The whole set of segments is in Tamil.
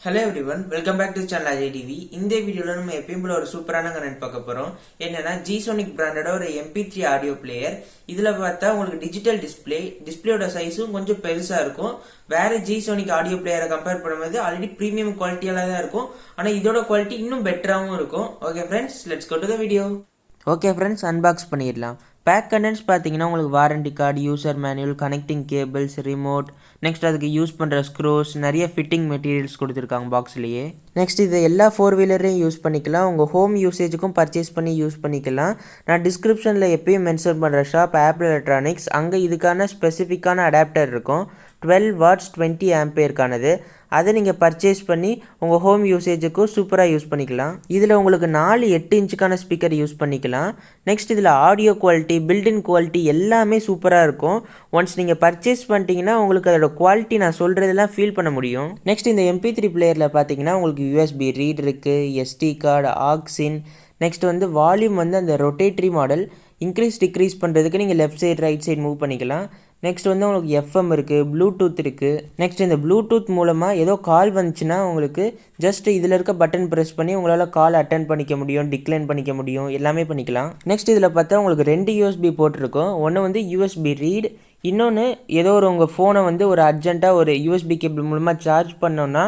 Hello everyone, welcome back to channel AJTV. இந்த வீடியோல நம்ம எப்பயும் போல ஒரு சூப்பரான கனெக்ட் பார்க்க போறோம். என்னன்னா Geesonic பிராண்டோட ஒரு MP3 ஆடியோ பிளேயர். இதுல பார்த்தா உங்களுக்கு டிஜிட்டல் டிஸ்ப்ளேயோட சைஸும் கொஞ்சம் பெருசா இருக்கும். வேற Geesonic ஆடியோ பிளேயரை கம்பேர் பண்ணும்போது ஆல்ரெடி பிரீமியம் குவாலிட்டியால தான் இருக்கும். ஆனா இதோட குவாலிட்டி இன்னும் பெட்டராவும் இருக்கும். Okay friends, let's go to the video. Okay friends, unbox பண்ணிடலாம். பேக் கண்டென்ட்ஸ் பார்த்தீங்கன்னா உங்களுக்கு warranty card, user manual, connecting cables, remote, next அதுக்கு யூஸ் பண்ணுற ஸ்க்ரூஸ், நிறைய ஃபிட்டிங் மெட்டீரியல்ஸ் கொடுத்துருக்காங்க பாக்ஸ்லேயே. நெக்ஸ்ட் இது எல்லா 4-வீலரையும் யூஸ் பண்ணிக்கலாம். உங்கள் ஹோம் யூசேஜுக்கும் பர்ச்சேஸ் பண்ணி யூஸ் பண்ணிக்கலாம். நான் டிஸ்கிரிப்ஷனில் எப்பயும் மென்ஷன் பண்ணுற ஷாப் ஆப்பிள் எலக்ட்ரானிக்ஸ், அங்கே இதுக்கான ஸ்பெசிஃபிக்கான அடாப்டர் இருக்கும். 12 வாட்ஸ் 20 ஆம்பியருக்கானது. அதை நீங்கள் பர்ச்சேஸ் பண்ணி உங்கள் ஹோம் யூசேஜுக்கும் சூப்பராக யூஸ் பண்ணிக்கலாம். இதில் உங்களுக்கு 4 8 இன்ச்சுக்கான ஸ்பீக்கர் யூஸ் பண்ணிக்கலாம். நெக்ஸ்ட் இதில் ஆடியோ குவாலிட்டி, பில்டின் குவாலிட்டி எல்லாமே சூப்பராக இருக்கும். ஒன்ஸ் நீங்கள் பர்ச்சேஸ் பண்ணிட்டீங்கன்னா உங்களுக்கு அதோட குவாலிட்டி நான் சொல்கிறதெல்லாம் ஃபீல் பண்ண முடியும். நெக்ஸ்ட் இந்த MP3 பிளேயரில் பார்த்தீங்கன்னா உங்களுக்கு USB ரீட் இருக்குது, SD card, auxin, next volume அந்த ரொட்டேட்ரி மாடல் இன்க்ரீஸ் டிக்ரீஸ் பண்ணுறதுக்கு நீங்கள் left side right side move பண்ணிக்கலாம். நெக்ஸ்ட் உங்களுக்கு FM இருக்குது, ப்ளூடூத் இருக்குது. நெக்ஸ்ட் இந்த ப்ளூடூத் மூலமாக ஏதோ கால் வந்துச்சுன்னா உங்களுக்கு ஜஸ்ட் இதில் இருக்க பட்டன் ப்ரெஸ் பண்ணி உங்களால் கால் அட்டன் பண்ணிக்க முடியும், டிக்ளைன் பண்ணிக்க முடியும், எல்லாமே பண்ணிக்கலாம். நெக்ஸ்ட் இதில் பார்த்தா உங்களுக்கு 2 USB போட்டிருக்கும். ஒன்று USB ரீட், இன்னொன்று ஏதோ உங்கள் ஃபோனை ஒரு அர்ஜென்ட்டாக ஒரு USB கேபிள் மூலமாக சார்ஜ் பண்ணோன்னா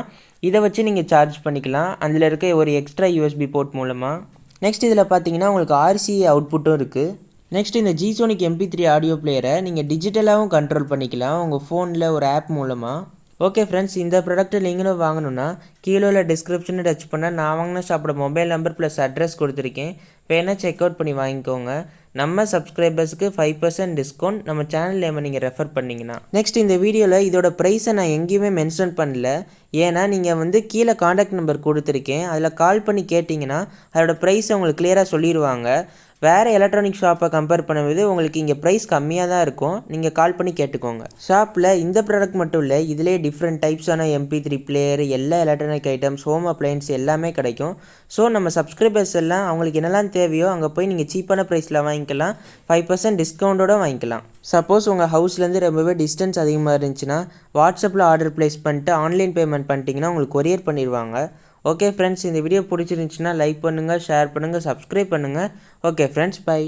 இதை வச்சு நீங்கள் சார்ஜ் பண்ணிக்கலாம், அதில் இருக்க ஒரு எக்ஸ்ட்ரா USB போர்ட் மூலமாக. நெக்ஸ்ட் இதில் பார்த்தீங்கன்னா உங்களுக்கு RCA அவுட்புட்டும் இருக்குது. நெக்ஸ்ட் இந்த Geesonic MP3 ஆடியோ பிளேயரை நீங்கள் டிஜிட்டலாகவும் கண்ட்ரோல் பண்ணிக்கலாம் உங்கள் ஃபோனில் ஒரு ஆப் மூலமாக. ஓகே ஃப்ரெண்ட்ஸ், இந்த ப்ராடக்ட்டை நீங்களும் வாங்கணுன்னா கீழே உள்ள டிஸ்கிரிப்ஷனை டச் பண்ணால் நான் வாங்கின ஷாப்போட மொபைல் நம்பர் ப்ளஸ் அட்ரஸ் கொடுத்துருக்கேன். வேணால் செக் அவுட் பண்ணி வாங்கிக்கோங்க. நம்ம சப்ஸ்கிரைபர்ஸுக்கு 5% டிஸ்கவுண்ட் நம்ம சேனல் நேமை நீங்கள் ரெஃபர் பண்ணிங்கன்னா. நெக்ஸ்ட் இந்த வீடியோவில் இதோட ப்ரைஸை நான் எங்கேயுமே மென்ஷன் பண்ணல. ஏன்னா நீங்கள் கீழே காண்டாக்ட் நம்பர் கொடுத்துருக்கேன், அதில் கால் பண்ணி கேட்டிங்கன்னா அதோட ப்ரைஸை உங்களுக்கு கிளியராக சொல்லிடுவாங்க. வேறு எலக்ட்ரானிக் ஷாப்பை கம்பேர் பண்ணும்போது உங்களுக்கு இங்கே ப்ரைஸ் கம்மியாக தான் இருக்கும். நீங்கள் கால் பண்ணி கேட்டுக்கோங்க. ஷாப்பில் இந்த ப்ராடக்ட் மட்டும் இல்லை, இதிலே டிஃப்ரெண்ட் டைப்ஸான MP3 பிளேயர், எல்லா எலக்ட்ரானிக் ஐட்டம்ஸ், ஹோம் அப்ளையன்ஸ் எல்லாமே கிடைக்கும். ஸோ நம்ம சப்ஸ்கிரைபர்ஸ் எல்லாம் அவங்களுக்கு என்னெல்லாம் தேவையோ அங்கே போய் நீங்கள் சீப்பான ப்ரைஸில் வாங்கிக்கலாம், 5% டிஸ்கவுண்ட்டோடு வாங்கிக்கலாம். சப்போஸ் உங்கள் ஹவுஸ்லேருந்து ரொம்பவே டிஸ்டன்ஸ் அதிகமாக இருந்துச்சுன்னா வாட்ஸ்அப்பில் ஆர்டர் ப்ளேஸ் பண்ணிட்டு ஆன்லைன் பேமெண்ட் பண்ணிட்டீங்கன்னா உங்களுக்கு கொரியர் பண்ணிடுவாங்க. ஓகே ஃப்ரெண்ட்ஸ், இந்த வீடியோ பிடிச்சிருந்துச்சுன்னா லைக் பண்ணுங்கள், ஷேர் பண்ணுங்கள், சப்ஸ்கிரைப் பண்ணுங்கள். Okay friends, by.